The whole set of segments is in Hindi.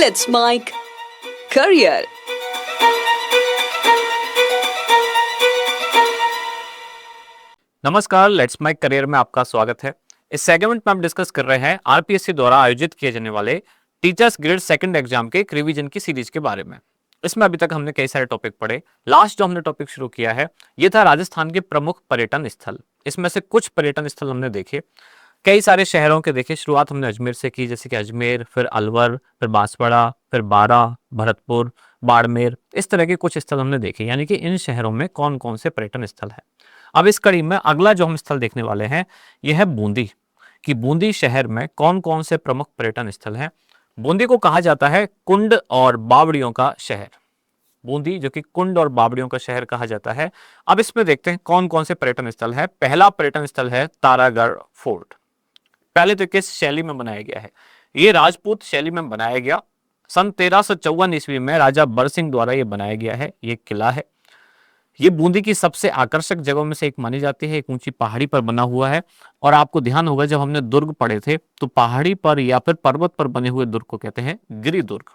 Let's Mike Career. नमस्कार, लेट्स माय करियर में आपका स्वागत है। इस सेगमेंट में हम डिस्कस कर रहे हैं आरपीएससी द्वारा आयोजित किए जाने वाले टीचर्स ग्रेड सेकंड एग्जाम के एक रिवीजन की सीरीज के बारे में। इसमें अभी तक हमने कई सारे टॉपिक पढ़े। लास्ट जो हमने टॉपिक शुरू किया है ये था राजस्थान के प्रमुख पर्यटन स्थल। इसमें से कुछ पर्यटन स्थल हमने देखे, कई सारे शहरों के देखे। शुरुआत हमने अजमेर से की, जैसे कि अजमेर, फिर अलवर, फिर बांसवाड़ा, फिर बारा, भरतपुर, बाड़मेर, इस तरह के कुछ स्थल हमने देखे, यानी कि इन शहरों में कौन कौन से पर्यटन स्थल है। अब इस कड़ी में अगला जो हम स्थल देखने वाले हैं यह है बूंदी, कि बूंदी शहर में कौन कौन से प्रमुख पर्यटन स्थल हैं। बूंदी को कहा जाता है कुंड और बावड़ियों का शहर। बूंदी जो कि कुंड और बावड़ियों का शहर कहा जाता है। अब इसमें देखते हैं कौन कौन से पर्यटन स्थल है। पहला पर्यटन स्थल है तारागढ़ फोर्ट। पहले तो किस शैली में बनाया गया है? ये राजपूत शैली में बनाया गया। सन 1354 ईस्वी में राजा बरसिंह द्वारा ये बनाया गया है। ये किला है। ये बूंदी की सबसे आकर्षक जगहों में से एक मानी जाती है। एक ऊंची पहाड़ी पर बना हुआ है और आपको ध्यान होगा जब हमने दुर्ग पढ़े थे तो पहाड़ी पर या फिर पर्वत पर बने हुए दुर्ग को कहते हैं गिरि दुर्ग।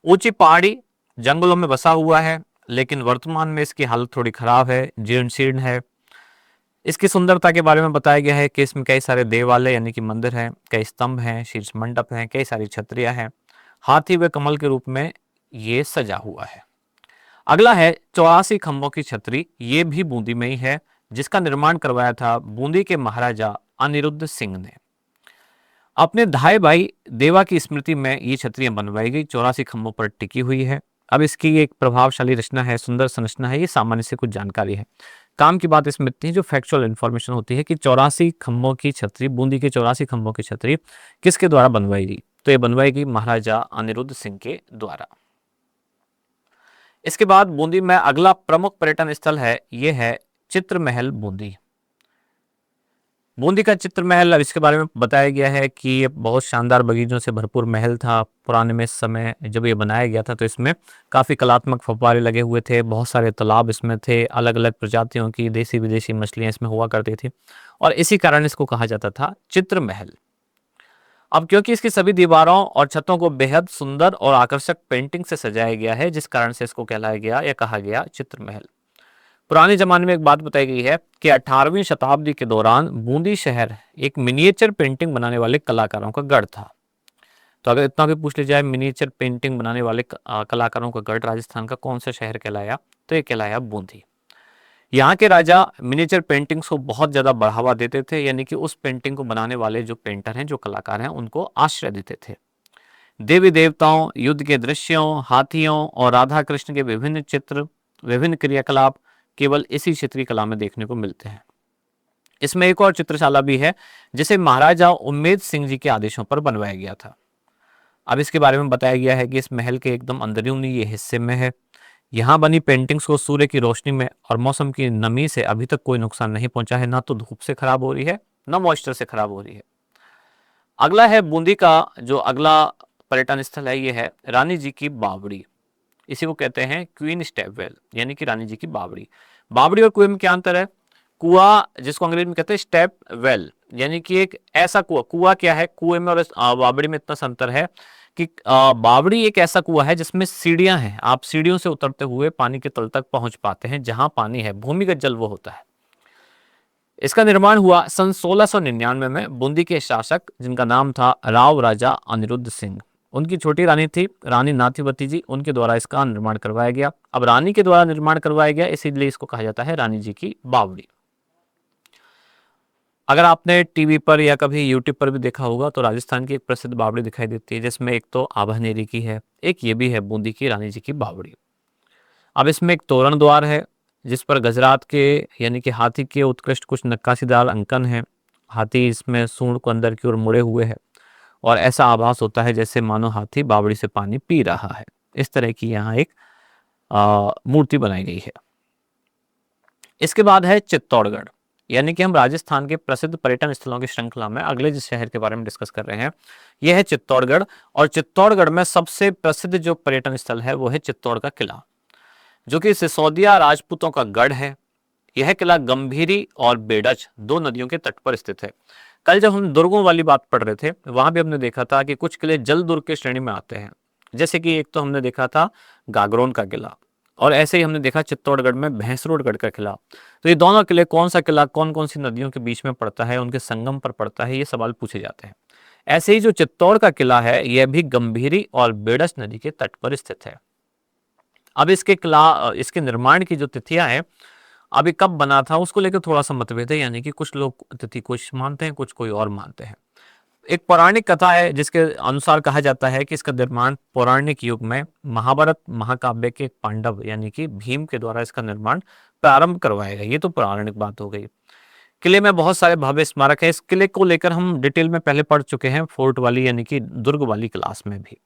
ऊंची पहाड़ी जंगलों में बसा हुआ है, लेकिन वर्तमान में इसकी हालत थोड़ी खराब है, जीर्ण शीर्ण है। इसकी सुंदरता के बारे में बताया गया है कि इसमें कई सारे देवालय यानी कि मंदिर हैं, कई स्तंभ हैं, शीर्ष मंडप हैं, कई सारी छतरियां हैं। हाथी व कमल के रूप में ये सजा हुआ है। अगला है 84 खंभों की छतरी। ये भी बूंदी में ही है, जिसका निर्माण करवाया था बूंदी के महाराजा अनिरुद्ध सिंह ने। अपने धाय भाई देवा की स्मृति में ये छतरियां बनवाई गई। 84 खंभों पर टिकी हुई है। अब इसकी एक प्रभावशाली रचना है, सुंदर संरचना है। ये सामान्य से कुछ जानकारी है। काम की बात इसमें इतनी है, जो फैक्चुअल इंफॉर्मेशन होती है कि 84 खंभों की छतरी, बूंदी के 84 खंभों की छतरी किसके द्वारा बनवाई गई? तो ये बनवाई गई महाराजा अनिरुद्ध सिंह के द्वारा। इसके बाद बूंदी में अगला प्रमुख पर्यटन स्थल है, यह है चित्र महल बूंदी। बूंदी का चित्र महल, अब इसके बारे में बताया गया है कि ये बहुत शानदार बगीचों से भरपूर महल था। पुराने में समय जब ये बनाया गया था तो इसमें काफी कलात्मक फव्वारे लगे हुए थे, बहुत सारे तालाब इसमें थे, अलग अलग प्रजातियों की देसी विदेशी मछलियां इसमें हुआ करती थी और इसी कारण इसको कहा जाता था चित्र महल। अब क्योंकि इसकी सभी दीवारों और छतों को बेहद सुंदर और आकर्षक पेंटिंग से सजाया गया है, जिस कारण से इसको कहलाया गया या कहा गया चित्र महल। पुराने जमाने में एक बात बताई गई है कि 18वीं शताब्दी के दौरान बूंदी शहर एक मिनिएचर पेंटिंग बनाने वाले कलाकारों का गढ़ था। तो अगर इतना भी पूछ लिया जाए मिनिएचर पेंटिंग बनाने वाले कलाकारों का गढ़ राजस्थान का कौन सा शहर कहलाया, तो ये कहलाया बूंदी। यहाँ के राजा मिनिएचर पेंटिंग्स को बहुत ज्यादा बढ़ावा देते थे, यानी कि उस पेंटिंग को बनाने वाले जो पेंटर हैं, जो कलाकार हैं, उनको आश्रय देते थे। देवी देवताओं, युद्ध के दृश्यों, हाथियों और राधा कृष्ण के विभिन्न चित्र, विभिन्न क्रियाकलाप केवल इसी क्षेत्रीय कला में देखने को मिलते हैं। इसमें एक और चित्रशाला भी है, जिसे महाराजा उम्मेद सिंह जी के आदेशों पर बनवाया गया था। अब इसके बारे में बताया गया है कि इस महल के एकदम अंदरूनी ये हिस्से में है। यहाँ बनी पेंटिंग्स को सूर्य की रोशनी में और मौसम की नमी से अभी तक कोई नुकसान नहीं पहुंचा है। ना तो धूप से खराब हो रही है, ना मॉइस्चर से खराब हो रही है। अगला है बूंदी का जो अगला पर्यटन स्थल है, ये है रानी जी की बावड़ी। इसी को कहते हैं क्वीन स्टेपवेल, यानी कि रानी जी की बावड़ी। बावड़ी और कुएं में क्या अंतर है? कुआं जिसको अंग्रेजी में कहते हैं स्टेप वेल, यानी कि एक ऐसा कुआं। कुआं क्या है? कुएं में और बावड़ी में इतना सा अंतर है कि बावड़ी एक ऐसा कुआं है जिसमें सीढ़ियां हैं। आप सीढ़ियों से उतरते हुए पानी के तल तक पहुंच पाते हैं। जहां पानी है, भूमिगत जल वो होता है। इसका निर्माण हुआ सन 1699 में बूंदी के शासक, जिनका नाम था राव राजा अनिरुद्ध सिंह। उनकी छोटी रानी थी रानी नाथीवती जी, उनके द्वारा इसका निर्माण करवाया गया। अब रानी के द्वारा निर्माण करवाया गया, इसीलिए इसको कहा जाता है रानी जी की बावड़ी। अगर आपने टीवी पर या कभी यूट्यूब पर भी देखा होगा तो राजस्थान की एक प्रसिद्ध बावड़ी दिखाई देती है, जिसमें एक तो आभानेरी की है, एक ये भी है बूंदी की रानी जी की बावड़ी। अब इसमें एक तोरण द्वार है, जिस पर गजरात के यानी कि हाथी के उत्कृष्ट कुछ नक्काशीदार अंकन है। हाथी इसमें सूंड को अंदर की ओर मुड़े हुए है और ऐसा आभास होता है जैसे मानो हाथी बावड़ी से पानी पी रहा है। इस तरह की यहाँ एक मूर्ति बनाई गई है। इसके बाद है चित्तौड़गढ़, यानी कि हम राजस्थान के प्रसिद्ध पर्यटन स्थलों की श्रृंखला में अगले जिस शहर के बारे में डिस्कस कर रहे हैं, यह है चित्तौड़गढ़। और चित्तौड़गढ़ में सबसे प्रसिद्ध जो पर्यटन स्थल है वो है चित्तौड़ का किला, जो कि सिसोदिया राजपूतों का गढ़ है। यह किला गंभीरी और बेडच दो नदियों के तट पर स्थित है। कल जब हम दुर्गों वाली बात पढ़ रहे थे, वहां भी हमने देखा था कि कुछ किले जल दुर्ग की श्रेणी में आते हैं। जैसे कि एक तो हमने देखा था गागरोन का किला, और ऐसे ही हमने देखा चित्तौड़गढ़ में भैंसरोडगढ़ का किला। तो ये दोनों किले, कौन सा किला कौन कौन सी नदियों के बीच में पड़ता है, उनके संगम पर पड़ता है, ये सवाल पूछे जाते हैं। ऐसे ही जो चित्तौड़ का किला है, यह भी गंभीरी और बेडस नदी के तट पर स्थित है। अब इसके निर्माण की जो तिथियां हैं, अभी कब बना था उसको लेकर थोड़ा सा मतभेद है, यानी कि कुछ लोग तिथि कुछ मानते हैं, कुछ कोई और मानते हैं। एक पौराणिक कथा है जिसके अनुसार कहा जाता है कि इसका निर्माण पौराणिक युग में महाभारत महाकाव्य के पांडव यानी कि भीम के द्वारा इसका निर्माण प्रारंभ करवाया गया। ये तो पौराणिक बात हो गई। किले में बहुत सारे भव्य स्मारक है। इस किले को लेकर हम डिटेल में पहले पढ़ चुके हैं, फोर्ट वाली यानी कि दुर्ग वाली क्लास में भी।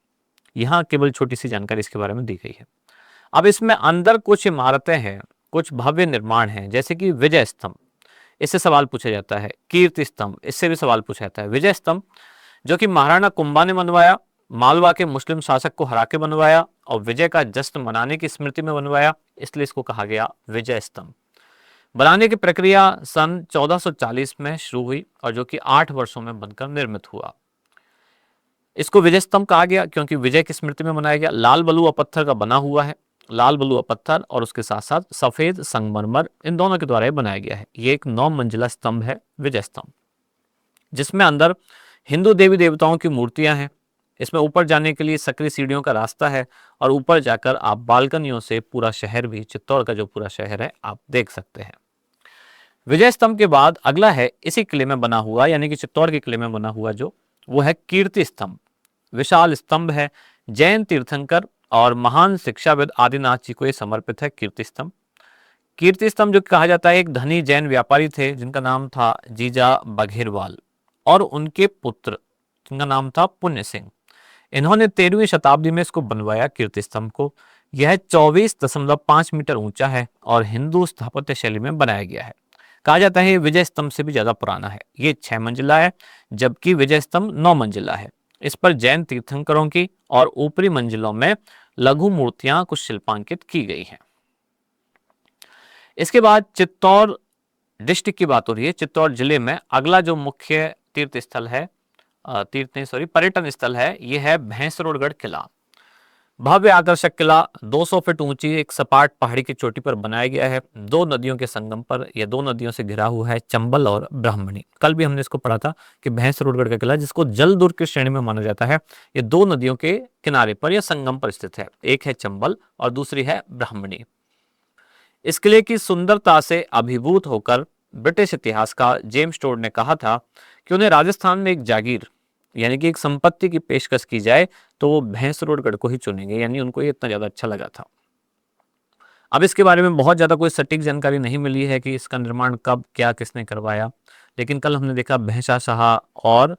यहाँ केवल छोटी सी जानकारी इसके बारे में दी गई है। अब इसमें अंदर कुछ इमारतें हैं, कुछ भव्य निर्माण हैं, जैसे कि विजय स्तंभ, इससे सवाल पूछा जाता है। कीर्ति स्तंभ, इससे भी सवाल पूछा जाता है। विजय स्तंभ जो कि महाराणा कुंभा ने बनवाया, मालवा के मुस्लिम शासक को हरा के बनवाया और विजय का जश्न मनाने की स्मृति में बनवाया, इसलिए इसको कहा गया विजय स्तंभ। बनाने की प्रक्रिया सन 1440 में शुरू हुई और जो कि 8 वर्षों में बनकर निर्मित हुआ। इसको विजय स्तंभ कहा गया क्योंकि विजय की स्मृति में बनाया गया। लाल बलुआ पत्थर का बना हुआ है, लाल बलुआ पत्थर और उसके साथ साथ सफेद संगमरमर, इन दोनों के द्वारा ये बनाया गया है। ये एक 9 मंजिला स्तंभ है विजय स्तंभ, जिसमें अंदर हिंदू देवी देवताओं की मूर्तियां हैं। इसमें ऊपर जाने के लिए सकरी सीढ़ियों का रास्ता है और ऊपर जाकर आप बालकनियों से पूरा शहर भी, चित्तौड़ का जो पूरा शहर है, आप देख सकते हैं। विजय स्तंभ के बाद अगला है इसी किले में बना हुआ, यानी कि चित्तौड़ के किले में बना हुआ जो, वो है कीर्ति स्तंभ। विशाल स्तंभ है, जैन तीर्थंकर और महान शिक्षाविद आदिनाथ जी को यह समर्पित है कीर्ति स्तंभ। कीर्ति स्तंभ जो कहा जाता है, एक धनी जैन व्यापारी थे जिनका नाम था जीजा बघेरवाल और उनके पुत्र जिनका नाम था पुण्य सिंह। इन्होंने 13वीं शताब्दी में इसको बनवाया कीर्ति स्तंभ को। यह 24.5 मीटर ऊंचा है और हिंदू स्थापत्य शैली में बनाया गया है। कहा जाता है ये विजय स्तंभ से भी ज्यादा पुराना है। ये 6 मंजिला है, जबकि विजय स्तंभ 9 मंजिला है। इस पर जैन तीर्थंकरों की और ऊपरी मंजिलों में लघु मूर्तियां कुछ शिल्पांकित की गई हैं। इसके बाद चित्तौड़ डिस्ट्रिक्ट की बात हो रही है। चित्तौड़ जिले में अगला जो मुख्य तीर्थ स्थल है, पर्यटन स्थल है, यह है भैंसरोडगढ़ किला। भव्य आकर्षक किला 200 फीट ऊंची एक सपाट पहाड़ी की चोटी पर बनाया गया है। 2 नदियों के संगम पर, यह 2 नदियों से घिरा हुआ है, चंबल और ब्राह्मणी। कल भी हमने इसको पढ़ा था कि भैंसरोडगढ़ का किला, जिसको जल दुर्ग की श्रेणी में माना जाता है, ये 2 नदियों के किनारे पर या संगम पर स्थित है। एक है चंबल और दूसरी है ब्राह्मणी। इस किले की सुंदरता से अभिभूत होकर ब्रिटिश इतिहासकार जेम्स टोड ने कहा था कि उन्हें राजस्थान में एक जागीर यानी कि एक संपत्ति की पेशकश की जाए तो वो भैंसरोडगढ़ को ही चुनेंगे, यानी उनको ये इतना ज्यादा अच्छा लगा था। अब इसके बारे में बहुत ज्यादा कोई सटीक जानकारी नहीं मिली है कि इसका निर्माण कब, क्या, किसने करवाया, लेकिन कल हमने देखा भैंसा शाह और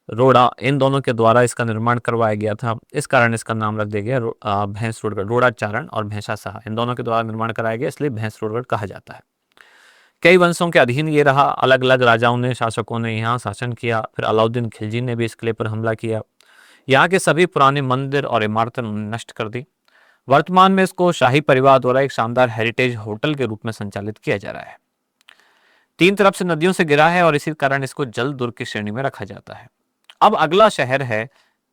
रोड़ा, इन दोनों के द्वारा इसका निर्माण करवाया गया था। इस कारण इसका नाम रख दिया गया भैंसरोडगढ़। रोड़ाचारण और भैंसा शाह, इन दोनों के द्वारा निर्माण कराया गया, इसलिए भैंसरोडगढ़ कहा जाता है। कई वंशों के अधीन ये रहा, अलग अलग राजाओं ने, शासकों ने यहाँ शासन किया। फिर अलाउद्दीन खिलजी ने भी इस किले पर हमला किया। यहाँ के सभी पुराने मंदिर और इमारतें नष्ट कर दी। वर्तमान में इसको शाही परिवार द्वारा एक शानदार हेरिटेज होटल के रूप में संचालित किया जा रहा है। 3 तरफ से नदियों से घिरा है और इसी कारण इसको जल दुर्ग की श्रेणी में रखा जाता है। अब अगला शहर है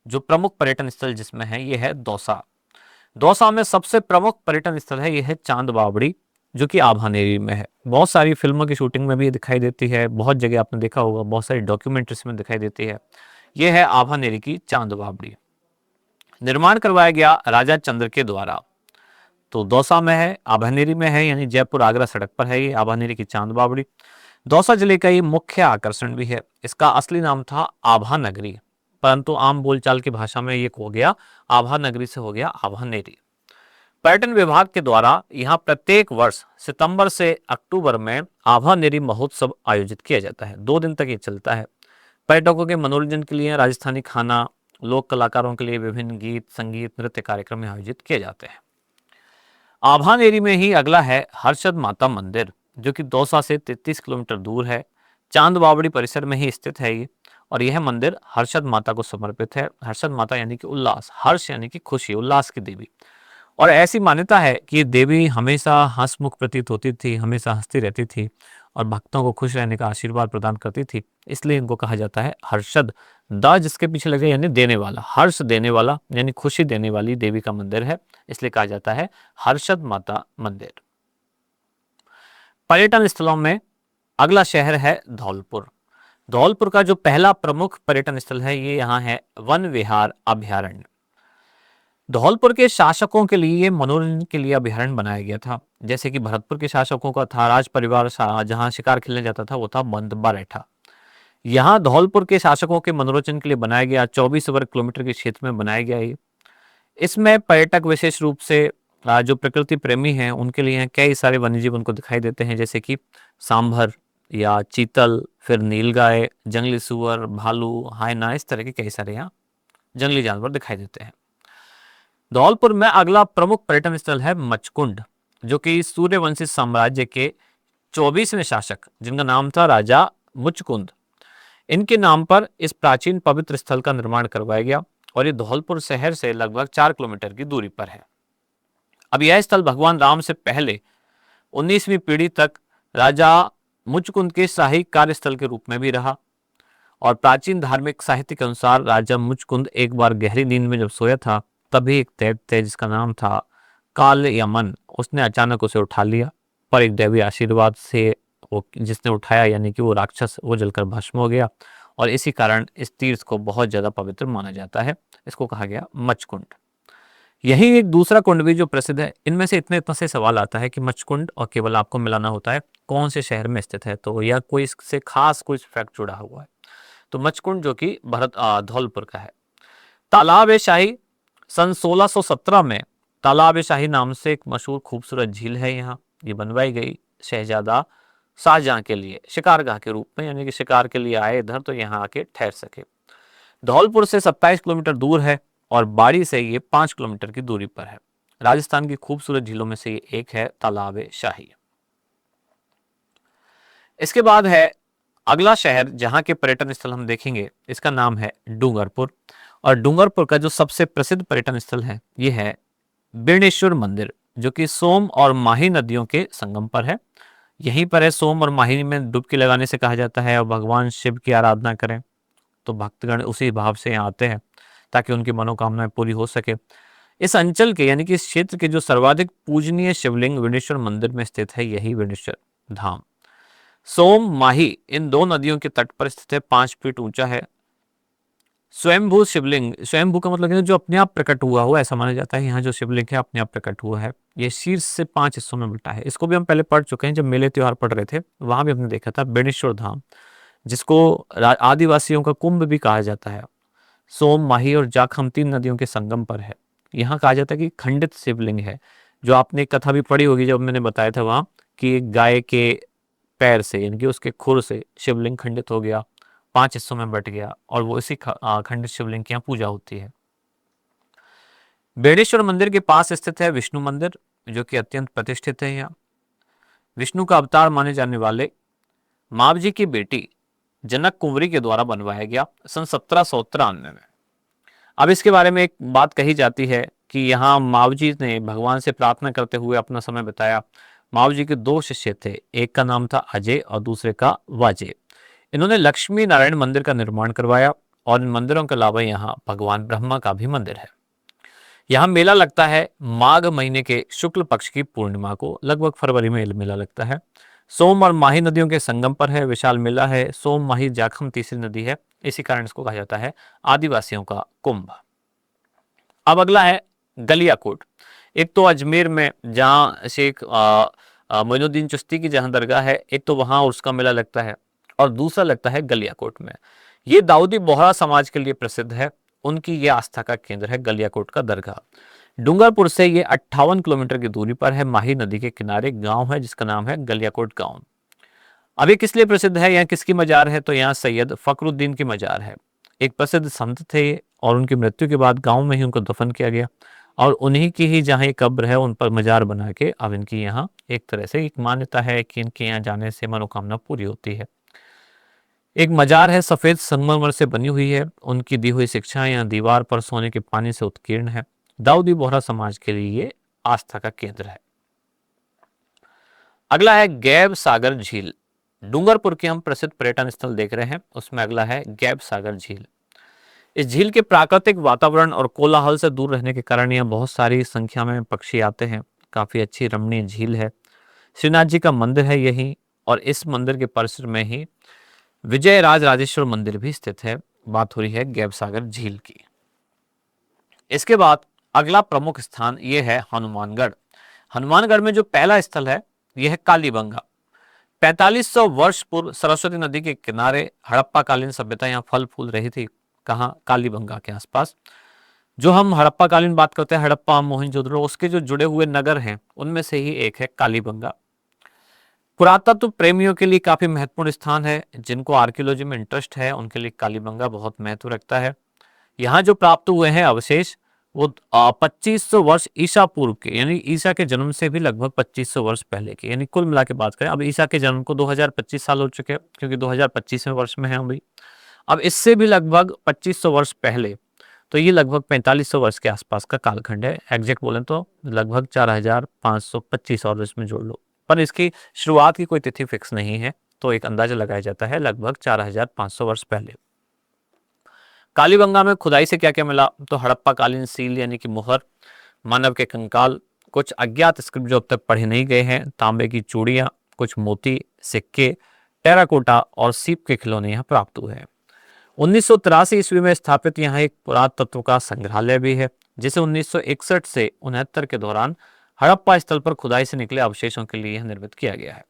जो प्रमुख पर्यटन स्थल जिसमें है, ये है दौसा। दौसा में सबसे प्रमुख पर्यटन स्थल है, ये है चांद बावड़ी, जो कि आभानेरी में है। बहुत सारी फिल्मों की शूटिंग में भी ये दिखाई देती है, बहुत जगह आपने देखा होगा, बहुत सारी डॉक्यूमेंट्रीज में दिखाई देती है। यह है आभानेरी की चांद बावड़ी। निर्माण करवाया गया राजा चंद्र के द्वारा। तो दौसा में है, आभानेरी में है, यानी जयपुर आगरा सड़क पर है ये आभानेरी की चांद बावड़ी। दौसा जिले का ये मुख्य आकर्षण भी है। इसका असली नाम था आभा नगरी, परंतु आम बोलचाल की भाषा में ये हो गया आभा नगरी से हो गया आभानेरी। पर्यटन विभाग के द्वारा यहाँ प्रत्येक वर्ष सितंबर से अक्टूबर में आभानेरी महोत्सव आयोजित किया जाता है। 2 दिन तक ये चलता है। पर्यटकों के मनोरंजन के लिए राजस्थानी खाना, लोक कलाकारों के लिए विभिन्न गीत, संगीत, नृत्य कार्यक्रम आयोजित किए जाते हैं। आभानेरी में ही अगला है हर्षद माता मंदिर, जो कि दौसा से 33 किलोमीटर दूर है। चांद बावड़ी परिसर में ही स्थित है ये, और यह मंदिर हर्षद माता को समर्पित है। हर्षद माता यानी कि उल्लास, हर्ष यानी कि खुशी, उल्लास की देवी। और ऐसी मान्यता है कि ये देवी हमेशा हंसमुख प्रतीत होती थी, हमेशा हंसती रहती थी और भक्तों को खुश रहने का आशीर्वाद प्रदान करती थी। इसलिए इनको कहा जाता है हर्षद। द जिसके पीछे लगे यानी देने वाला, हर्ष देने वाला यानी खुशी देने वाली देवी का मंदिर है, इसलिए कहा जाता है हर्षद माता मंदिर। पर्यटन स्थलों में अगला शहर है धौलपुर। धौलपुर का जो पहला प्रमुख पर्यटन स्थल है ये यहाँ है वन विहार अभयारण्य। धौलपुर के शासकों के लिए मनोरंजन के लिए अभयारण्य बनाया गया था। जैसे कि भरतपुर के शासकों का था राज परिवार, जहाँ शिकार खेलने जाता था वो था बंदबारेठा। यहाँ धौलपुर के शासकों के मनोरंजन के लिए बनाया गया 24 वर्ग किलोमीटर के क्षेत्र में बनाया गया ये। इसमें पर्यटक विशेष रूप से जो प्रकृति प्रेमी हैं उनके लिए कई सारे वन्यजीव उनको दिखाई देते हैं, जैसे कि सांभर या चीतल, फिर नीलगाय, जंगली सुअर, भालू, हाइना, इस तरह के कई सारे यहाँ जंगली जानवर दिखाई देते हैं। धौलपुर में अगला प्रमुख पर्यटन स्थल है मचकुंड, जो कि सूर्यवंशी साम्राज्य के 24वें शासक जिनका नाम था राजा मुचकुंद, इनके नाम पर इस प्राचीन पवित्र स्थल का निर्माण करवाया गया और ये धौलपुर शहर से लगभग 4 किलोमीटर की दूरी पर है। अब यह स्थल भगवान राम से पहले 19वीं पीढ़ी तक राजा मुचकुंद के शाही कार्यस्थल के रूप में भी रहा और प्राचीन धार्मिक साहित्य के अनुसार राजा मुचकुंद एक बार गहरी नींद में जब सोया था तभी एक दैत्य जिसका नाम था काल यमन, उसने अचानक उसे उठा लिया, पर एक दैवी आशीर्वाद से वो जिसने उठाया यानी कि वो राक्षस वो जलकर भस्म हो गया और इसी कारण इस तीर्थ को बहुत ज्यादा पवित्र माना जाता है। इसको कहा गया मचकुंड। यही एक दूसरा कुंड भी जो प्रसिद्ध है। इनमें से इतना से सवाल आता है कि मचकुंड और केवल आपको मिलाना होता है कौन से शहर में स्थित है, तो या कोई इससे खास कोई फैक्ट जुड़ा हुआ है। तो मचकुंड जो कि धौलपुर का है। तालाब ए शाही सन 1617 में तालाब ए शाही नाम से एक मशहूर खूबसूरत झील है यहाँ। ये बनवाई गई शहजादा शाहजहां के लिए शिकारगाह के रूप में, यानी कि शिकार के लिए आए इधर तो यहाँ आके ठहर सके। धौलपुर से 27 किलोमीटर दूर है और बाड़ी से ये 5 किलोमीटर की दूरी पर है। राजस्थान की खूबसूरत झीलों में से ये एक है तालाब ए शाही। इसके बाद है अगला शहर जहां के पर्यटन स्थल हम देखेंगे, इसका नाम है डूंगरपुर। और डूंगरपुर का जो सबसे प्रसिद्ध पर्यटन स्थल है ये है बेणेश्वर मंदिर, जो कि सोम और माही नदियों के संगम पर है। यहीं पर है सोम और माही में डुबकी लगाने से कहा जाता है और भगवान शिव की आराधना करें तो भक्तगण उसी भाव से यहाँ आते हैं ताकि उनकी मनोकामनाएं पूरी हो सके। इस अंचल के यानी कि इस क्षेत्र के जो सर्वाधिक पूजनीय शिवलिंग विनेश्वर मंदिर में स्थित है यही विनेश्वर धाम। सोम माही इन दो नदियों के तट पर स्थित है, 5 फीट ऊंचा है। स्वयंभू शिवलिंग, स्वयंभू का मतलब जो अपने आप प्रकट हुआ हो, ऐसा माना जाता है यहाँ जो शिवलिंग है अपने आप प्रकट हुआ है। ये शीर्ष से 5 हिस्सों में बटा है। इसको भी हम पहले पढ़ चुके हैं जब मेले त्योहार पढ़ रहे थे, वहां भी हमने देखा था बेणेश्वर धाम, जिसको आदिवासियों का कुंभ भी कहा जाता है। सोम माही और जाखम 3 नदियों के संगम पर है। यहाँ कहा जाता है कि खंडित शिवलिंग है, जो आपने कथा भी पढ़ी होगी जब मैंने बताया था वहां कि एक गाय के पैर से यानी कि उसके खुर से शिवलिंग खंडित हो गया, 5 हिस्सों में बट गया और वो इसी खंडित शिवलिंग की यहाँ पूजा होती है। बेणेश्वर मंदिर के पास स्थित है विष्णु मंदिर, जो कि अत्यंत प्रतिष्ठित है। यहाँ विष्णु का अवतार माने जाने वाले मावजी की बेटी जनक कुंवरी के द्वारा बनवाया गया सन 1793 में। अब इसके बारे में एक बात कही जाती है कि यहाँ मावजी ने भगवान से प्रार्थना करते हुए अपना समय बिताया। मावजी के 2 शिष्य थे, एक का नाम था अजय और दूसरे का वाजय। इन्होंने लक्ष्मी नारायण मंदिर का निर्माण करवाया और इन मंदिरों के अलावा यहाँ भगवान ब्रह्मा का भी मंदिर है। यहाँ मेला लगता है माघ महीने के शुक्ल पक्ष की पूर्णिमा को, लगभग फरवरी में मेला लगता है। सोम और माही नदियों के संगम पर है, विशाल मेला है। सोम माही जाखम तीसरी नदी है, इसी कारण इसको कहा जाता है आदिवासियों का कुंभ। अब अगला है गलियाकोट। एक तो अजमेर में जहाँ शेख मोइनुद्दीन चिश्ती की जहाँ दरगाह है, एक तो वहाँ उसका मेला लगता है और दूसरा लगता है गलियाकोट में। ये दाऊदी बोहरा समाज के लिए प्रसिद्ध है, उनकी ये आस्था का केंद्र है गलियाकोट का दरगाह। डूंगरपुर से ये 58 किलोमीटर की दूरी पर है। माही नदी के किनारे गांव है जिसका नाम है गलियाकोट गांव। अब ये किस लिए प्रसिद्ध है, यहाँ किसकी मजार है, तो यहाँ सैयद फखरुद्दीन की मजार है। एक प्रसिद्ध संत थे और उनकी मृत्यु के बाद गांव में ही उनको दफन किया गया और उन्हीं की ही जहाँ ये कब्र है उन पर मजार बना के अब इनकी यहाँ एक तरह से एक मान्यता है कि इनके यहाँ जाने से मनोकामना पूरी होती है। एक मजार है, सफेद संगमरमर से बनी हुई है। उनकी दी हुई शिक्षाएं यहाँ दीवार पर सोने के पानी से उत्कीर्ण है। दाऊदी बोहरा समाज के लिए ये आस्था का केंद्र है। अगला है गैब सागर झील। डूंगरपुर के हम प्रसिद्ध पर्यटन स्थल देख रहे हैं, उसमें अगला है गैब सागर झील। इस झील के प्राकृतिक वातावरण और कोलाहल से दूर रहने के कारण यहाँ बहुत सारी संख्या में पक्षी आते हैं। काफी अच्छी रमणीय झील है। श्रीनाथ जी का मंदिर है यही, और इस मंदिर के परिसर में ही विजय राज राजेश्वर मंदिर भी स्थित है। बात हो रही है गैब सागर झील की। इसके बाद अगला प्रमुख स्थान ये है हनुमानगढ़। हनुमानगढ़ में जो पहला स्थल है यह है कालीबंगा। 4500 वर्ष पूर्व सरस्वती नदी के किनारे हड़प्पा कालीन सभ्यता यहाँ फल फूल रही थी। कहाँ? कालीबंगा के आसपास। जो हम हड़प्पा कालीन बात करते हैं, हड़प्पा मोहनजोदड़ो, उसके जो जुड़े हुए नगर हैं उनमें से ही एक है कालीबंगा। पुरातत्व प्रेमियों के लिए काफी महत्वपूर्ण स्थान है। जिनको आर्कियोलॉजी में इंटरेस्ट है उनके लिए कालीबंगा बहुत महत्व रखता है। यहाँ जो प्राप्त हुए हैं अवशेष वो 2500 वर्ष ईसा पूर्व के, यानी ईसा के जन्म से भी लगभग 2500 वर्ष पहले के, यानी कुल मिला के बात करें, अब ईसा के जन्म को 2025 साल हो चुके हैं क्योंकि 2025वें वर्ष में है अभी। अब इससे भी लगभग 2500 वर्ष पहले, तो ये लगभग 4500 वर्ष के आसपास का कालखंड है। एग्जैक्ट बोलें तो लगभग 4525 और इसमें जोड़ लो, पर इसकी शुरुआत की कोई तिथि फिक्स नहीं है, तो एक अंदाजा लगाया जाता है लगभग 4500 वर्ष पहले। कालीबंगा में खुदाई से क्या क्या मिला? तो हड़प्पा कालीन सील यानी कि मुहर, मानव के कंकाल, कुछ अज्ञात स्क्रिप्ट जो अब तक पढ़े नहीं गए हैं, तांबे की चूड़ियां, कुछ मोती, सिक्के, टेराकोटा और सीप के खिलौने यहाँ प्राप्त हुए हैं। 1983 ईस्वी में स्थापित यहाँ एक पुरातत्व का संग्रहालय भी है, जिसे 1961 से 69 के दौरान हड़प्पा स्थल पर खुदाई से निकले अवशेषों के लिए निर्मित किया गया है।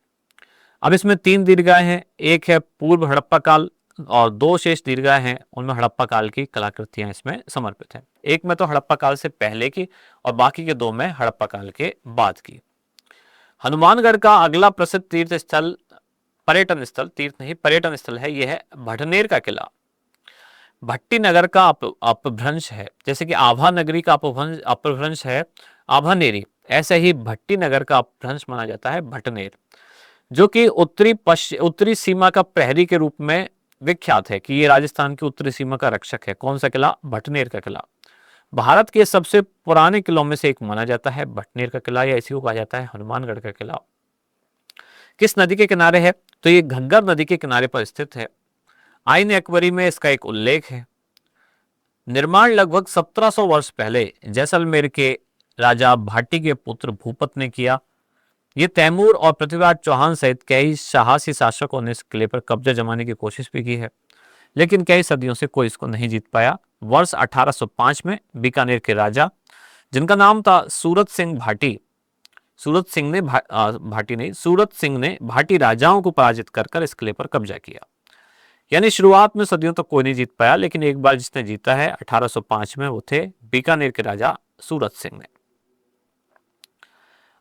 अब इसमें 3 दीर्घाएं हैं, एक है पूर्व हड़प्पा काल और 2 शेष दीर्घाएं हैं, उनमें हड़प्पा काल की कलाकृतियां इसमें समर्पित हैं। एक में तो हड़प्पा काल से पहले की और बाकी के 2 में हड़प्पा काल के बाद की। हनुमानगढ़ का अगला प्रसिद्ध तीर्थ स्थल, पर्यटन स्थल, तीर्थ नहीं पर्यटन स्थल है, यह है भटनेर का किला। भट्टी नगर का अपभ्रंश है, जैसे कि आभा नगरी का अपभ्रंश है आभानेरी, ऐसे ही भट्टी नगर का अपभ्रंश माना जाता है भटनेर, जो कि उत्तरी सीमा का प्रहरी के रूप में विख्यात है कि ये राजस्थान की उत्तरी सीमा का रक्षक है। कौन सा किला? भटनेर का किला। भारत के सबसे पुराने किलों में से एक माना जाता है भटनेर का किला, या इसी को कहा जाता है हनुमानगढ़ का किला। किस नदी के किनारे है? तो ये घग्गर नदी के किनारे पर स्थित है। आईन अकबरी में इसका एक उल्लेख है। निर्माण लगभग 1700 वर्ष पहले जैसलमेर के राजा भाटी के पुत्र भूपत ने किया। ये तैमूर और पृथ्वीराज चौहान सहित कई साहसी शासकों ने इस किले पर कब्जा जमाने की कोशिश भी की है, लेकिन कई सदियों से कोई इसको नहीं जीत पाया। वर्ष 1805 में बीकानेर के राजा, जिनका नाम था सूरत सिंह भाटी, सूरत सिंह ने भाटी राजाओं को पराजित कर इस किले पर कब्जा किया। यानी शुरुआत में सदियों तक कोई नहीं जीत पाया, लेकिन एक बार जिसने जीता है 1805 में, वो थे बीकानेर के राजा सूरत सिंह ने।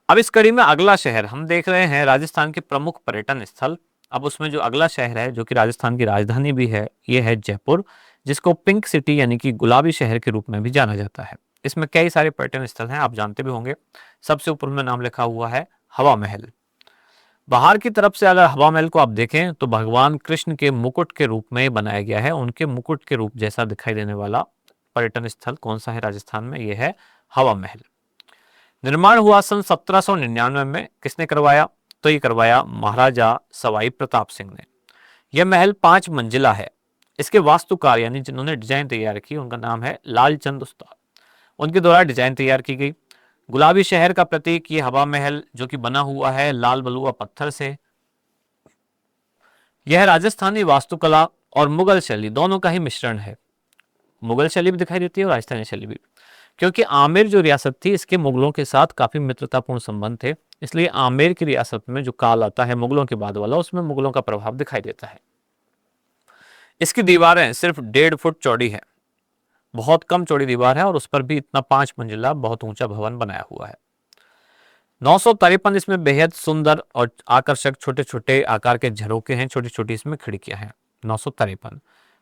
अब इस कड़ी में अगला शहर हम देख रहे हैं राजस्थान के प्रमुख पर्यटन स्थल। अब उसमें जो अगला शहर है, जो कि राजस्थान की राजधानी भी है, ये है जयपुर, जिसको पिंक सिटी यानी कि गुलाबी शहर के रूप में भी जाना जाता है। इसमें कई सारे पर्यटन स्थल हैं, आप जानते भी होंगे। सबसे ऊपर में नाम लिखा हुआ है हवा महल। बाहर की तरफ से अगर हवा महल को आप देखें तो भगवान कृष्ण के मुकुट के रूप में बनाया गया है। उनके मुकुट के रूप जैसा दिखाई देने वाला पर्यटन स्थल कौन सा है राजस्थान में? यह है हवा महल। निर्माण हुआ सन 1799 में। किसने करवाया? तो ये करवाया महाराजा सवाई प्रताप सिंह ने। यह महल 5 मंजिला है। इसके वास्तुकार यानी जिन्होंने डिजाइन तैयार की, उनका नाम है लालचंद उस्ताद। उनके द्वारा डिजाइन तैयार की गई। गुलाबी शहर का प्रतीक ये हवा महल, जो कि बना हुआ है लाल बलुआ पत्थर से। यह राजस्थानी वास्तुकला और मुगल शैली दोनों का ही मिश्रण है। मुगल शैली भी दिखाई देती है और राजस्थानी शैली भी, क्योंकि आमेर जो रियासत थी इसके मुगलों के साथ काफी मित्रतापूर्ण संबंध थे। इसलिए आमेर की रियासत में जो काल आता है मुगलों के बाद वाला, उसमें मुगलों का प्रभाव दिखाई देता है। इसकी दीवारें सिर्फ 1.5 फुट चौड़ी है, बहुत कम चौड़ी दीवार है, और उस पर भी इतना 5 मंजिला बहुत ऊंचा भवन बनाया हुआ है। 953 इसमें बेहद सुंदर और आकर्षक छोटे छोटे आकार के झरोके हैं, छोटी छोटी इसमें खिड़कियां हैं। 953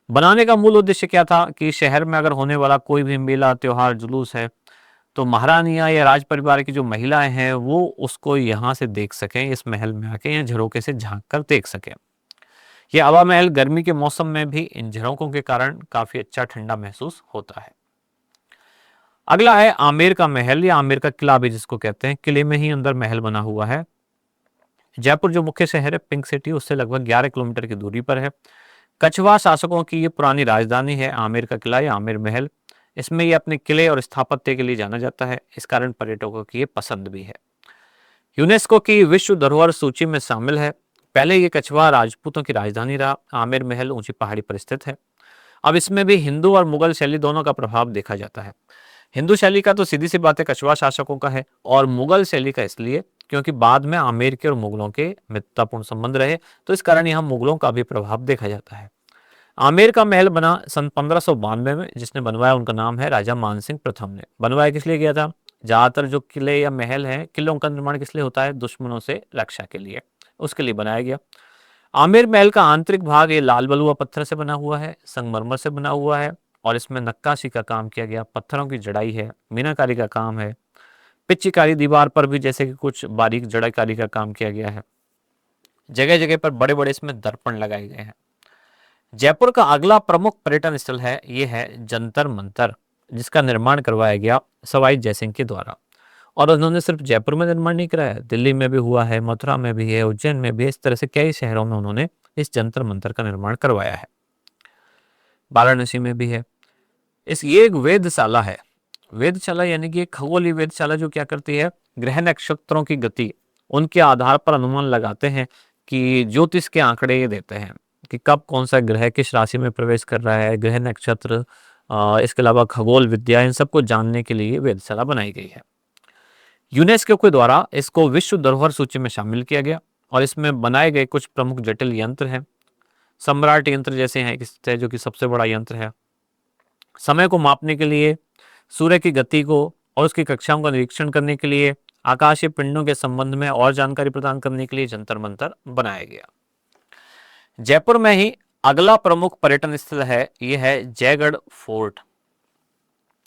बनाने का मूल उद्देश्य क्या था कि शहर में अगर होने वाला कोई भी मेला, त्योहार, जुलूस है, तो महारानियां या राज परिवार की जो महिलाएं हैं वो उसको यहाँ से देख सकें, इस महल में आके या झरोके से झांक कर देख सकें। यह हवा महल गर्मी के मौसम में भी इन झरोकों के कारण काफी अच्छा ठंडा महसूस होता है। अगला है आमेर का महल या आमेर का किला भी जिसको कहते हैं। किले में ही अंदर महल बना हुआ है। जयपुर जो मुख्य शहर है पिंक सिटी उससे लगभग 11 किलोमीटर की दूरी पर है। कछवा शासकों की ये पुरानी राजधानी है आमेर का किला या आमेर महल। इसमें ये अपने किले और स्थापत्य के लिए जाना जाता है। इस कारण पर्यटकों की ये पसंद भी है। यूनेस्को की विश्व धरोहर सूची में शामिल है। पहले ये कछवा राजपूतों की राजधानी रहा। आमेर महल ऊंची पहाड़ी पर स्थित है। अब इसमें भी हिंदू और मुगल शैली दोनों का प्रभाव देखा जाता है। हिंदू शैली का तो सीधी सी बात है कछवा शासकों का है, और मुगल शैली का इसलिए क्योंकि बाद में आमेर के और मुगलों के मित्रतापूर्ण संबंध रहे, तो इस कारण यहाँ मुगलों का भी प्रभाव देखा जाता है। आमेर का महल बना सन 1592 में। जिसने बनवाया उनका नाम है राजा मानसिंह प्रथम ने। बनवाया किस लिए गया था? ज्यादातर जो किले या महल हैं, किलों का निर्माण किस लिए होता है? दुश्मनों से रक्षा के लिए, उसके लिए बनाया गया। आमेर महल का आंतरिक भाग ये लाल बलुआ पत्थर से बना हुआ है, संगमरमर से बना हुआ है, और इसमें नक्काशी का काम किया गया, पत्थरों की जड़ाई है, मीनाकारी का काम है, पिच्चीकारी दीवार पर भी जैसे कि कुछ बारीक जड़ाकारी का काम किया गया है। जगह जगह पर बड़े बड़े इसमें दर्पण लगाए गए हैं। जयपुर का अगला प्रमुख पर्यटन स्थल है ये है जंतर मंतर, जिसका निर्माण करवाया गया सवाई जयसिंह के द्वारा। और उन्होंने सिर्फ जयपुर में निर्माण नहीं कराया, दिल्ली में भी हुआ है, मथुरा में भी है, उज्जैन में भी है। इस तरह से कई शहरों में उन्होंने इस जंतर मंतर का निर्माण करवाया है। वाराणसी में भी है। ये एक वेधशाला है। वेधशाला यानी कि एक खगोलीय वेधशाला जो क्या करती है, ग्रह नक्षत्रों की गति उनके आधार पर अनुमान लगाते हैं कि ज्योतिष के आंकड़े ये देते हैं कि कब कौन सा ग्रह किस राशि में प्रवेश कर रहा है, ग्रह नक्षत्र, इसके अलावा खगोल विद्या, इन सबको जानने के लिए वेधशाला बनाई गई है। यूनेस्को के द्वारा इसको विश्व धरोहर सूची में शामिल किया गया, और इसमें बनाए गए कुछ प्रमुख जटिल यंत्र हैं। सम्राट यंत्र जैसे हैं है जो कि सबसे बड़ा यंत्र है। समय को मापने के लिए, सूर्य की गति को और उसकी कक्षाओं का निरीक्षण करने के लिए, आकाशीय पिंडों के संबंध में और जानकारी प्रदान करने के लिए जंतर मंतर बनाया गया। जयपुर में ही अगला प्रमुख पर्यटन स्थल है यह है जयगढ़ फोर्ट।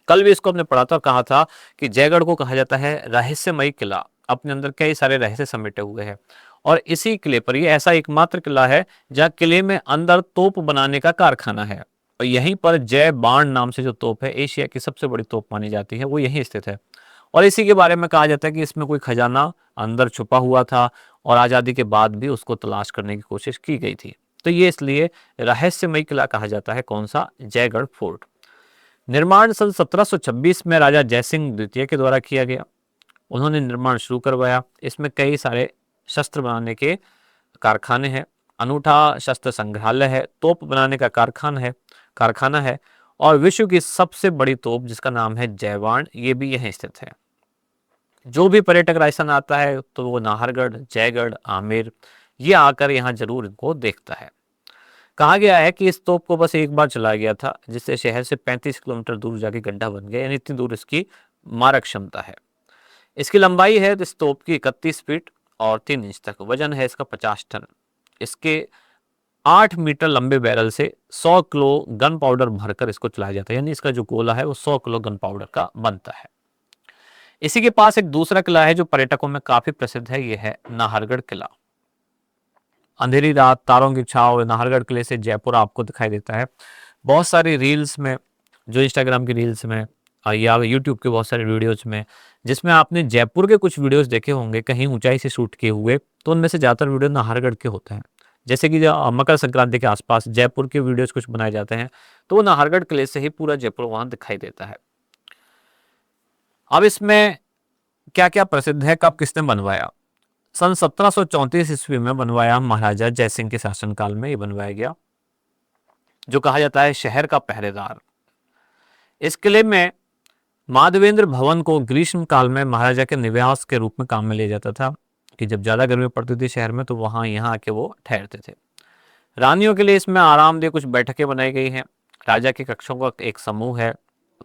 कल भी इसको हमने पढ़ा था और कहा था कि जयगढ़ को कहा जाता है रहस्यमयी किला। अपने अंदर कई सारे रहस्य समेटे हुए हैं, और इसी किले पर यह ऐसा एकमात्र किला है जहाँ किले में अंदर तोप बनाने का कारखाना है। और यहीं पर जय बाण नाम से जो तोप है, एशिया की सबसे बड़ी तोप मानी जाती है, वो यहीं स्थित है। और इसी के बारे में कहा जाता है कि इसमें कोई खजाना अंदर छुपा हुआ था, और आज़ादी के बाद भी उसको तलाश करने की कोशिश की गई थी। तो ये इसलिए रहस्यमयी किला कहा जाता है। कौन सा? जयगढ़ फोर्ट। निर्माण सन 1726 में राजा जयसिंह द्वितीय के द्वारा किया गया। उन्होंने निर्माण शुरू करवाया। इसमें कई सारे शस्त्र बनाने के कारखाने हैं, अनूठा शस्त्र संग्रहालय है, तोप बनाने का कारखाना है, और विश्व की सबसे बड़ी तोप जिसका नाम है जयबाण, ये भी यहीं स्थित है। जो भी पर्यटक राजस्थान आता है तो वो नाहरगढ़, जयगढ़, आमेर ये आकर यहाँ जरूर इनको देखता है। कहा गया है कि इस तोप को बस एक बार चलाया गया था, जिससे शहर से 35 किलोमीटर दूर जाके गड्ढा बन गया, यानी इतनी दूर इसकी मारक क्षमता है। इसकी लंबाई है इस तोप की 31 फीट और 3 इंच तक। वजन है इसका 50 टन। इसके 8 मीटर लंबे बैरल से 100 किलो गन पाउडर भरकर इसको चलाया जाता है, यानी इसका जो गोला है वो 100 किलो गन पाउडर का बनता है। इसी के पास एक दूसरा किला है जो पर्यटकों में काफी प्रसिद्ध है, यह है नाहरगढ़ किला। अंधेरी रात, तारों की छाव, नाहरगढ़ किले से जयपुर आपको दिखाई देता है। बहुत सारी रील्स में, जो इंस्टाग्राम की रील्स में या यूट्यूब के बहुत सारे वीडियोज में, जिसमें आपने जयपुर के कुछ वीडियोस देखे होंगे कहीं ऊंचाई से शूट किए हुए, तो उनमें से ज़्यादातर वीडियो नाहरगढ़ के होते हैं। जैसे कि मकर संक्रांति के आसपास जयपुर के वीडियोस कुछ बनाए जाते हैं, तो वो नाहरगढ़ किले से ही पूरा जयपुर वहाँ दिखाई देता है। अब इसमें क्या क्या प्रसिद्ध है, कब किसने बनवाया? सन 1734 ईस्वी में बनवाया, महाराजा जयसिंह के शासनकाल में ये बनवाया गया, जो कहा जाता है शहर का पहरेदार। इस किले में माधवेंद्र भवन को ग्रीष्म काल में महाराजा के निवास के रूप में काम में लिया जाता था, कि जब ज्यादा गर्मी पड़ती थी शहर में तो वहां यहाँ आके वो ठहरते थे। रानियों के लिए इसमें आरामदेह कुछ बैठकें बनाई गई हैं। राजा के कक्षों का एक समूह है।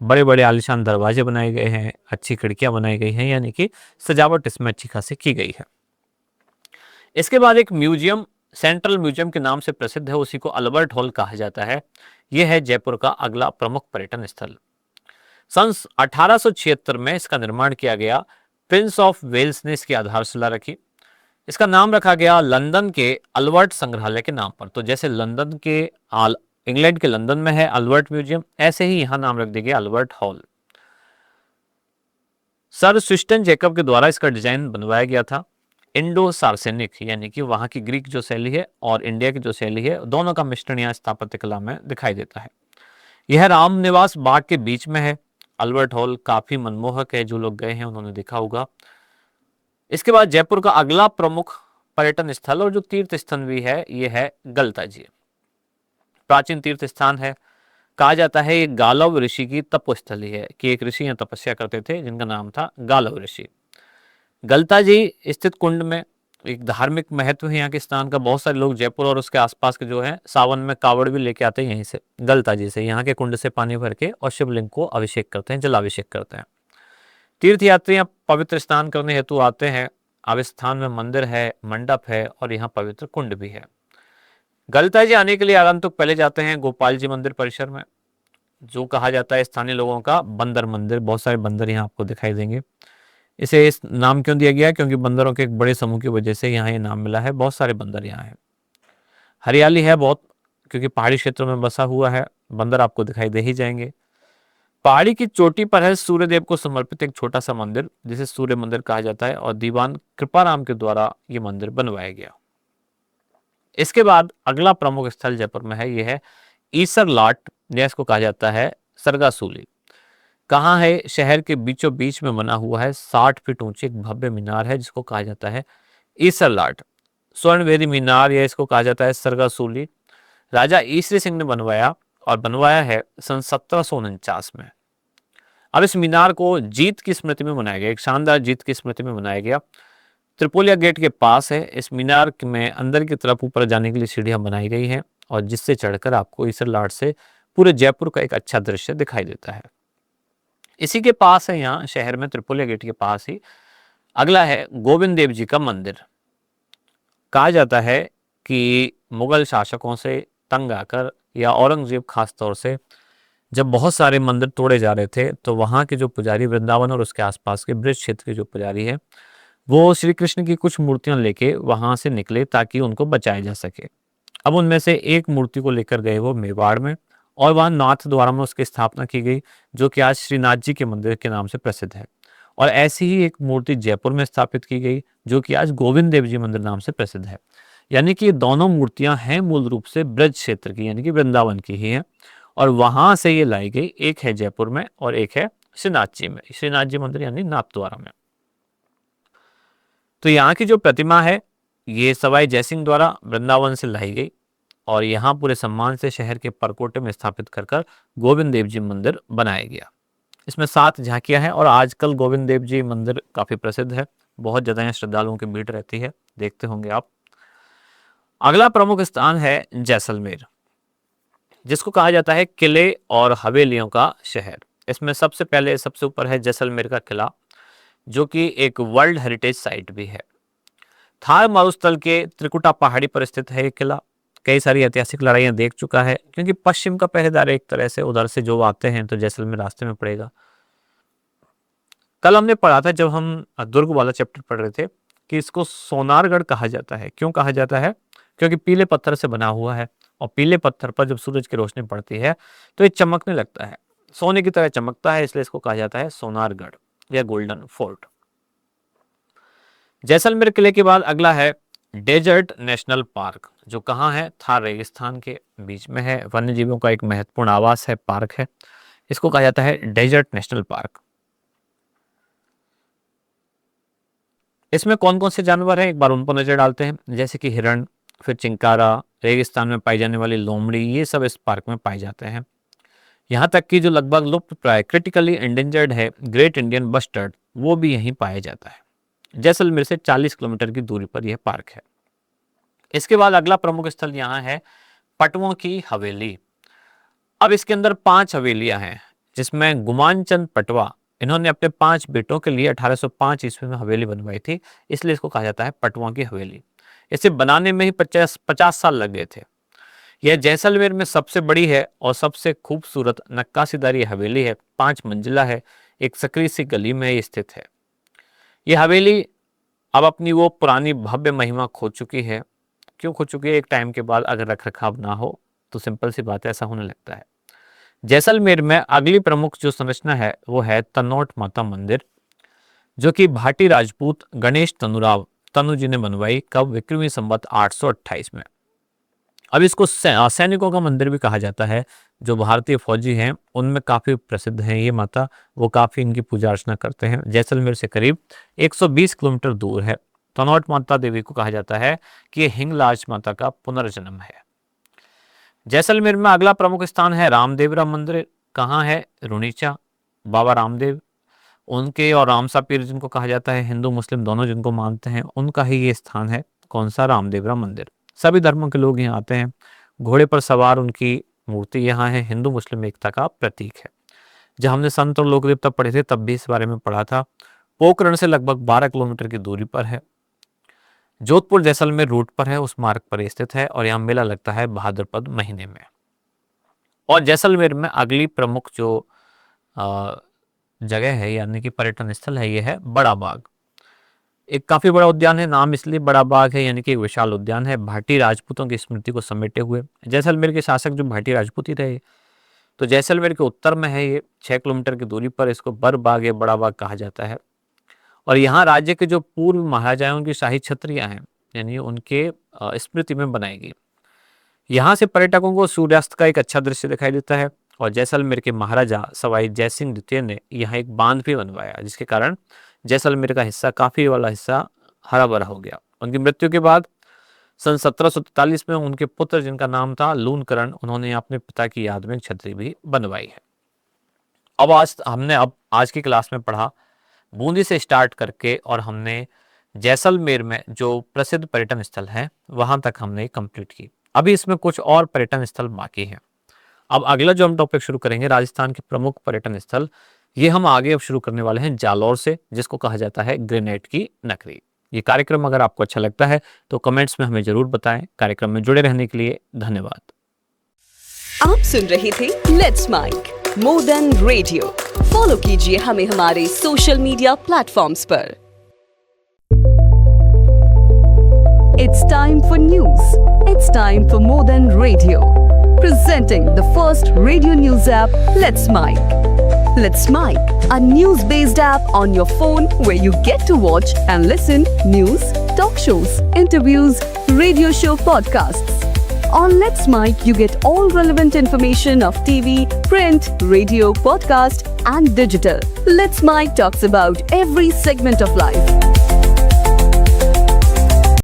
बड़े बड़े आलीशान दरवाजे बनाए गए हैं, अच्छी खिड़कियां बनाई गई हैं, यानी कि सजावट इसमें अच्छी खासी की गई है। इसके बाद एक म्यूजियम, सेंट्रल म्यूजियम के नाम से प्रसिद्ध है, उसी को अल्बर्ट हॉल कहा जाता है। यह है जयपुर का अगला प्रमुख पर्यटन स्थल। सन 1876 में इसका निर्माण किया गया। प्रिंस ऑफ वेल्स ने इसकी आधारशिला रखी। इसका नाम रखा गया लंदन के अल्बर्ट संग्रहालय के नाम पर। तो जैसे लंदन के इंग्लैंड के लंदन में है अल्बर्ट म्यूजियम, ऐसे ही यहाँ नाम रख दिया गया अल्बर्ट हॉल। सर स्विस्टन जैकब के द्वारा इसका डिजाइन बनवाया गया था। इंडो सार्सेनिक यानी कि वहाँ की ग्रीक जो शैली है और इंडिया की जो शैली है, दोनों का मिश्रण यहाँ स्थापत्य कला में दिखाई देता है। यह रामनिवास बाग के बीच में है। अल्बर्ट हॉल काफी मनमोहक है, जो लोग गए हैं उन्होंने देखा होगा। इसके बाद जयपुर का अगला प्रमुख पर्यटन स्थल और जो तीर्थ स्थल भी है, ये है गलता जी। प्राचीन तीर्थ स्थान है। कहा जाता है ये गालव ऋषि की तपोस्थली है, कि एक ऋषि यहाँ तपस्या करते थे जिनका नाम था गालव ऋषि। गलता जी स्थित कुंड में एक धार्मिक महत्व है यहाँ के स्थान का। बहुत सारे लोग जयपुर और उसके आसपास के जो है सावन में कावड़ भी लेके आते हैं यहीं से, गलता जी से। यहाँ के कुंड से पानी भर के और शिवलिंग को अभिषेक करते हैं, जलाभिषेक करते हैं। तीर्थ यात्री यहाँ पवित्र स्नान करने हेतु आते हैं। अब इस स्थान में मंदिर है, मंडप है और यहाँ पवित्र कुंड भी है। गलता जी आने के लिए आगंतुक पहले जाते हैं गोपाल जी मंदिर परिसर में, जो कहा जाता है स्थानीय लोगों का बंदर मंदिर। बहुत सारे बंदर यहाँ आपको दिखाई देंगे। इसे इस नाम क्यों दिया गया, क्योंकि बंदरों के एक बड़े समूह की वजह से यहाँ ये नाम मिला है। बहुत सारे बंदर यहाँ हैं। हरियाली है बहुत, क्योंकि पहाड़ी क्षेत्रों में बसा हुआ है। बंदर आपको दिखाई दे ही जाएंगे। पहाड़ी की चोटी पर है सूर्यदेव को समर्पित एक छोटा सा मंदिर, जिसे सूर्य मंदिर कहा जाता है, और दीवान कृपाराम के द्वारा ये मंदिर बनवाया गया। इसके बाद अगला प्रमुख स्थल जयपुर में है, यह है ईसर लाट, या इसको कहा जाता है सरगासूली। कहाँ है? शहर के बीचों बीच में बना हुआ है। 60 फीट ऊंची एक भव्य मीनार है, जिसको कहा जाता है ईसर लाट। स्वर्णवेदी मीनार, या इसको कहा जाता है सरगासूली, राजा ईसरी सिंह ने बनवाया, और बनवाया है सन 1749 में। अब इस मीनार को जीत की स्मृति में बनाया गया, एक शानदार जीत की स्मृति में बनाया गया। त्रिपोलिया गेट के पास है। इस मीनार में अंदर की तरफ ऊपर जाने के लिए सीढ़ियां बनाई गई हैं, और जिससे चढ़कर आपको ईसर लाट से पूरे जयपुर का एक अच्छा दृश्य दिखाई देता है। इसी के पास है, यहाँ शहर में त्रिपोलिया गेट के पास ही अगला है गोविंद देव जी का मंदिर। कहा जाता है कि मुगल शासकों से तंग आकर, या औरंगजेब खास तौर से, जब बहुत सारे मंदिर तोड़े जा रहे थे, तो वहाँ के जो पुजारी, वृंदावन और उसके आसपास के ब्रज क्षेत्र के जो पुजारी है, वो श्री कृष्ण की कुछ मूर्तियां लेके वहां से निकले ताकि उनको बचाया जा सके। अब उनमें से एक मूर्ति को लेकर गए वो मेवाड़ में, और वहां नाथ द्वारा में उसकी स्थापना की गई, जो कि आज श्रीनाथ जी के मंदिर के नाम से प्रसिद्ध है। और ऐसी ही एक मूर्ति जयपुर में स्थापित की गई, जो कि आज गोविंद देव जी मंदिर नाम से प्रसिद्ध है। यानी कि ये दोनों मूर्तियां हैं मूल रूप से ब्रज क्षेत्र की, यानी कि वृंदावन की ही हैं, और वहां से ये लाई गई। एक है जयपुर में और एक है श्रीनाथ जी में, श्रीनाथ जी मंदिर यानी नाथ द्वारा में। तो यहाँ की जो प्रतिमा है, ये सवाई जयसिंह द्वारा वृंदावन से लाई गई, और यहाँ पूरे सम्मान से शहर के परकोटे में स्थापित कर गोविंद देव जी मंदिर बनाया गया। इसमें 7 झांकियां हैं, और आजकल गोविंद देव जी मंदिर काफी प्रसिद्ध है। बहुत ज्यादा यहाँ श्रद्धालुओं की भीड़ रहती है, देखते होंगे आप। अगला प्रमुख स्थान है जैसलमेर, जिसको कहा जाता है किले और हवेलियों का शहर। इसमें सबसे पहले सबसे ऊपर है जैसलमेर का किला, जो कि एक वर्ल्ड हेरिटेज साइट भी है। थार मारुस्थल के त्रिकुटा पहाड़ी पर स्थित है ये किला। कई सारी ऐतिहासिक लड़ाइयां देख चुका है, क्योंकि पश्चिम का पहरेदार एक तरह से उधर से जो आते हैं तो जैसलमेर रास्ते में पड़ेगा। कल हमने पढ़ा था, जब हम दुर्ग वाला चैप्टर पढ़ रहे थे, कि इसको सोनारगढ़ कहा जाता है। क्यों कहा जाता है? क्योंकि पीले पत्थर से बना हुआ है, और पीले पत्थर पर जब सूरज की रोशनी पड़ती है तो ये चमकने लगता है, सोने की तरह चमकता है, इसलिए इसको कहा जाता है सोनारगढ़ या गोल्डन फोर्ट। जैसलमेर किले के बाद अगला है डेजर्ट नेशनल पार्क, जो कहाँ है? थार रेगिस्तान के बीच में है। वन्य जीवों का एक महत्वपूर्ण आवास है, पार्क है। इसको कहा जाता है डेजर्ट नेशनल पार्क। इसमें कौन कौन से जानवर हैं, एक बार उन पर नजर डालते हैं। जैसे कि हिरण, फिर चिंकारा, रेगिस्तान में पाई जाने वाली लोमड़ी, ये सब इस पार्क में पाए जाते हैं। यहाँ तक कि जो लगभग लुप्त प्राय क्रिटिकली एंडेंजर्ड है ग्रेट इंडियन बस्टर्ड, वो भी यहीं पाया जाता है। जैसलमेर से 40 किलोमीटर की दूरी पर यह पार्क है। इसके बाद अगला प्रमुख स्थल यहाँ है पटवों की हवेली। अब इसके अंदर 5 हवेलियां हैं, जिसमें गुमान चंद पटवा, इन्होंने अपने 5 बेटों के लिए 1805 ईस्वी में हवेली बनवाई थी, इसलिए इसको कहा जाता है पटवों की हवेली। इसे बनाने में ही 50 साल लग गए थे। यह जैसलमेर में सबसे बड़ी है और सबसे खूबसूरत नक्काशीदार ये हवेली है। 5 मंजिला है, एक सकरी सी गली में स्थित है। यह हवेली अब अपनी वो पुरानी भव्य महिमा खो चुकी है। क्यों खो चुकी है? एक टाइम के बाद अगर रख रखाव ना हो तो सिंपल सी बात है, ऐसा होने लगता है। जैसलमेर में अगली प्रमुख जो संरचना है वो है तनोट माता मंदिर। जो कि भाटी राजपूत गणेश तनुराव तनु जी ने बनवाई। कब? विक्रमी संवत 828 में। अब इसको सैनिकों का मंदिर भी कहा जाता है। जो भारतीय फौजी हैं उनमें काफ़ी प्रसिद्ध हैं ये माता, वो काफ़ी इनकी पूजा अर्चना करते हैं। जैसलमेर से करीब 120 किलोमीटर दूर है। तनौट माता देवी को कहा जाता है कि ये हिंगलाज माता का पुनर्जन्म है। जैसलमेर में अगला प्रमुख स्थान है रामदेवरा मंदिर। कहाँ है? रुनीचा। बाबा रामदेव उनके और रामसा पीर जिनको कहा जाता है, हिंदू मुस्लिम दोनों जिनको मानते हैं, उनका ही ये स्थान है। कौन सा? रामदेवरा मंदिर। सभी धर्मों के लोग यहाँ आते हैं। घोड़े पर सवार उनकी मूर्ति यहाँ है। हिंदू मुस्लिम एकता का प्रतीक है। जब हमने संत और लोक देवता पढ़े थे तब भी इस बारे में पढ़ा था। पोखरण से लगभग 12 किलोमीटर की दूरी पर है। जोधपुर जैसलमेर रूट पर है, उस मार्ग पर स्थित है और यहाँ मेला लगता है भाद्रपद महीने में। और जैसलमेर में अगली प्रमुख जो जगह है यानी कि पर्यटन स्थल है, ये है बड़ा बाग। एक काफी बड़ा उद्यान है, नाम इसलिए बड़ा बाग है यानी कि एक विशाल उद्यान है भाटी राजपूतों की स्मृति को समेटे हुए। जैसलमेर के शासक जो भाटी राजपूत ही रहे, तो जैसलमेर के उत्तर में है ये। 6 किलोमीटर की दूरी पर इसको बर बाग या बड़ा बाग कहा जाता है। और यहाँ राज्य के जो पूर्व महाराजा हैं उनकी शाही छत्रियां हैं, यानी उनके स्मृति में बनाई गई। यहाँ से पर्यटकों को सूर्यास्त का एक अच्छा दृश्य दिखाई देता है। और जैसलमेर के महाराजा सवाई जयसिंह द्वितीय ने यहाँ एक बांध भी बनवाया, जिसके कारण जैसलमेर का हिस्सा, काफी वाला हिस्सा हरा भरा हो गया। उनकी मृत्यु के बाद सन 1743 में उनके पुत्र जिनका नाम था लूनकरण, उन्होंने अपने पिता की याद में एक छतरी भी बनवाई है। अब आज की क्लास में पढ़ा बूंदी से स्टार्ट करके, और हमने जैसलमेर में जो प्रसिद्ध पर्यटन स्थल है वहां तक हमने कंप्लीट की। अभी इसमें कुछ और पर्यटन स्थल बाकी हैं। अब अगला जो हम टॉपिक शुरू करेंगे राजस्थान के प्रमुख पर्यटन स्थल, ये हम आगे अब शुरू करने वाले हैं जालौर से, जिसको कहा जाता है ग्रेनाइट की नगरी। ये कार्यक्रम अगर आपको अच्छा लगता है तो कमेंट्स में हमें जरूर बताएं। कार्यक्रम में जुड़े रहने के लिए धन्यवाद। आप सुन रहे थे let's mic more than radio. Follow कीजिए हमें हमारे सोशल मीडिया प्लेटफॉर्म्स पर। It's time for news. It's time for more than radio. Presenting the first radio news app, Let's Mic. Let's Mic, a news-based app on your phone where you get to watch and listen news, talk shows, interviews, radio show podcasts. On Let's Mic, you get all relevant information of TV, print, radio, podcast, and digital. Let's Mic talks about every segment of life.